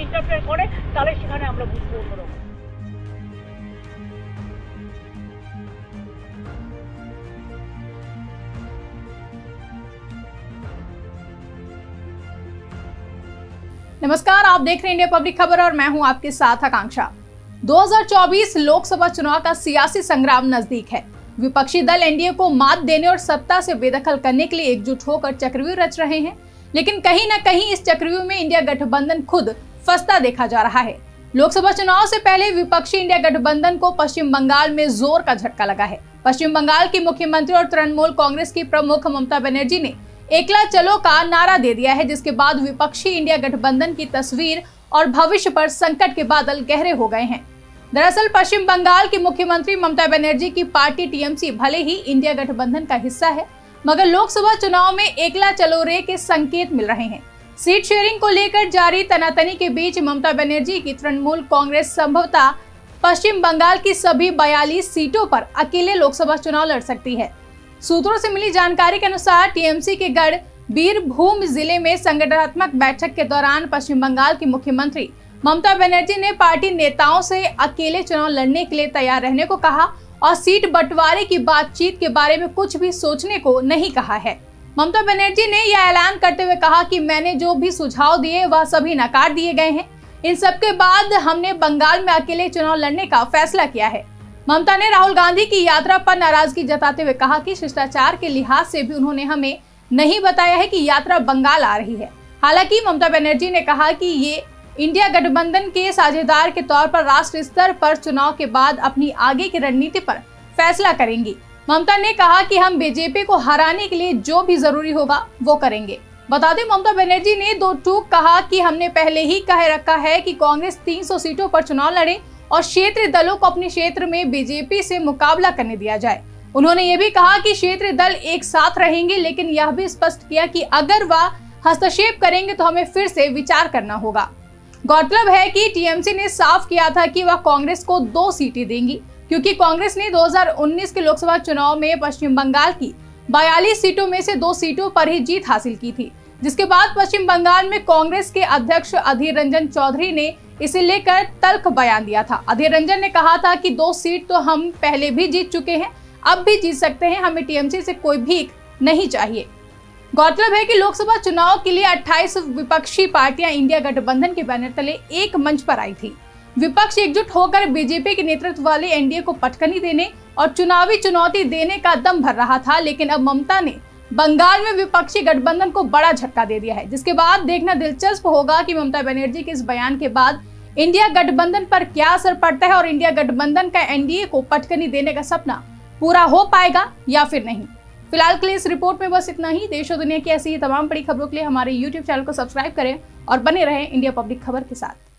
Interfere করে তাহলে সেখানে আমরা বুঝবো অন্যরকম। नमस्कार, आप देख रहे हैं इंडिया पब्लिक खबर और मैं हूं आपके साथ आकांक्षा। 2024 लोकसभा चुनाव का सियासी संग्राम नजदीक है। विपक्षी दल एनडीए को मात देने और सत्ता से बेदखल करने के लिए एकजुट होकर चक्रव्यूह रच रहे हैं, लेकिन कहीं न कहीं इस चक्रव्यूह में इंडिया गठबंधन खुद फंसता देखा जा रहा है। लोकसभा चुनाव से पहले विपक्षी इंडिया गठबंधन को पश्चिम बंगाल में जोर का झटका लगा है। पश्चिम बंगाल की मुख्यमंत्री और तृणमूल कांग्रेस की प्रमुख ममता बनर्जी ने एकला चलो का नारा दे दिया है, जिसके बाद विपक्षी इंडिया गठबंधन की तस्वीर और भविष्य पर संकट के बादल गहरे हो गए हैं। दरअसल पश्चिम बंगाल की मुख्यमंत्री ममता बनर्जी की पार्टी टीएमसी भले ही इंडिया गठबंधन का हिस्सा है, मगर लोकसभा चुनाव में एकला चलो रे के संकेत मिल रहे हैं। सीट शेयरिंग को लेकर जारी तनातनी के बीच ममता बनर्जी की तृणमूल कांग्रेस संभवतः पश्चिम बंगाल की सभी 42 सीटों पर अकेले लोकसभा चुनाव लड़ सकती है। सूत्रों से मिली जानकारी के अनुसार टीएमसी के गढ़ बीरभूम जिले में संगठनात्मक बैठक के दौरान पश्चिम बंगाल की मुख्यमंत्री ममता बनर्जी ने पार्टी नेताओं से अकेले चुनाव लड़ने के लिए तैयार रहने को कहा और सीट बंटवारे की बातचीत के बारे में कुछ भी सोचने को नहीं कहा है। ममता बनर्जी ने यह ऐलान करते हुए कहा कि मैंने जो भी सुझाव दिए वह सभी नकार दिए गए हैं। इन सबके बाद हमने बंगाल में अकेले चुनाव लड़ने का फैसला किया है। ममता ने राहुल गांधी की यात्रा पर नाराजगी जताते हुए कहा कि शिष्टाचार के लिहाज से भी उन्होंने हमें नहीं बताया है कि यात्रा बंगाल आ रही है। हालांकि ममता बनर्जी ने कहा कि ये इंडिया गठबंधन के साझेदार के तौर पर राष्ट्रीय स्तर पर चुनाव के बाद अपनी आगे की रणनीति पर फैसला करेंगी। ममता ने कहा कि हम बीजेपी को हराने के लिए जो भी जरूरी होगा वो करेंगे। बता दें, ममता बनर्जी ने दो टूक कहा कि हमने पहले ही कह रखा है कि कांग्रेस 300 सीटों पर चुनाव लड़े और क्षेत्रीय दलों को अपने क्षेत्र में बीजेपी से मुकाबला करने दिया जाए। उन्होंने ये भी कहा कि क्षेत्रीय दल एक साथ रहेंगे, लेकिन यह भी स्पष्ट किया कि अगर वह हस्तक्षेप करेंगे तो हमें फिर से विचार करना होगा। गौरतलब है कि टीएमसी ने साफ किया था कि वह कांग्रेस को 2 सीटें देंगी, क्योंकि कांग्रेस ने 2019 के लोकसभा चुनाव में पश्चिम बंगाल की 42 सीटों में से 2 सीटों पर ही जीत हासिल की थी, जिसके बाद पश्चिम बंगाल में कांग्रेस के अध्यक्ष अधीर रंजन चौधरी ने इसे लेकर तल्ख बयान दिया था। अधीर रंजन ने कहा था कि 2 सीट तो हम पहले भी जीत चुके हैं, अब भी जीत सकते हैं, हमें टीएमसी से कोई भीख नहीं चाहिए। गौरतलब है कि लोकसभा चुनाव के लिए 28 विपक्षी पार्टियां इंडिया गठबंधन के बैनर तले एक मंच पर आई थी। विपक्ष एकजुट होकर बीजेपी के नेतृत्व वाले एनडीए को पटखनी देने और चुनावी चुनौती देने का दम भर रहा था, लेकिन अब ममता ने बंगाल में विपक्षी गठबंधन को बड़ा झटका दे दिया है, जिसके बाद देखना दिलचस्प होगा कि ममता बनर्जी के इस बयान के बाद इंडिया गठबंधन पर क्या असर पड़ता है और इंडिया गठबंधन का एनडीए को पटखनी देने का सपना पूरा हो पाएगा या फिर नहीं। फिलहाल के लिए इस रिपोर्ट में बस इतना ही। देश और दुनिया की ऐसी ही तमाम बड़ी खबरों के लिए हमारे YouTube चैनल को सब्सक्राइब करें और बने रहें इंडिया पब्लिक खबर के साथ।